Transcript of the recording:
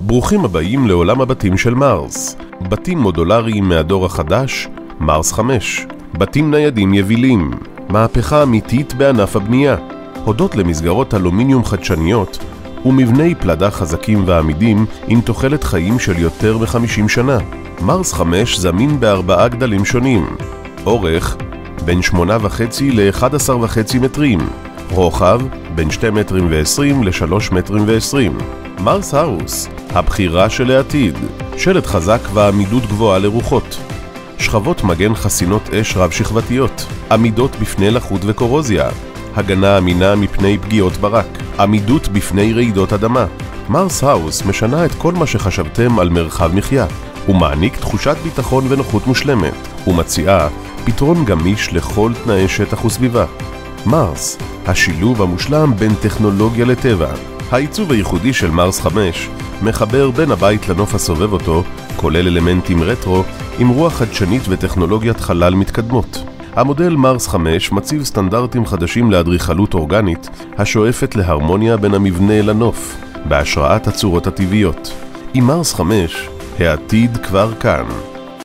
ברוכים הבאים לעולם הבתים של מרס. בתים מודולריים מהדור החדש, מרס 5. בתים ניידים יבילים. מהפכה אמיתית בענף הבנייה. הודות למסגרות אלומיניום חדשניות ומבני פלדה חזקים ועמידים עם תוחלת חיים של יותר מ-50 שנה. מרס 5 זמין ב4 גדלים שונים. אורך בין 8.5 ל-11.5 מטרים. רוחב בין 2.20 מטרים ל-3.20 מטרים. מרס האוס, הבחירה של העתיד. שלט חזק ועמידות גבוהה לרוחות. שכבות מגן חסינות אש רב שכבתיות. עמידות בפני לחות וקורוזיה. הגנה אמינה מפני פגיעות ברק. עמידות בפני רעידות אדמה. מרס האוס משנה את כל מה שחשבתם על מרחב מחיה. ומעניק תחושת ביטחון ונוחות מושלמת. ומציעה פתרון גמיש לכל תנאי שטח וסביבה. מרס, השילוב המושלם בין טכנולוגיה לטבע. העיצוב הייחודי של מרס 5 מחבר בין הבית לנוף הסובב אותו, כולל אלמנטים רטרו עם רוח חדשנית וטכנולוגיית חלל מתקדמות. המודל מרס 5 מציב סטנדרטים חדשים לאדריכלות אורגנית השואפת להרמוניה בין המבנה לנוף, בהשראת הצורות הטבעיות. עם מרס 5, העתיד כבר כאן.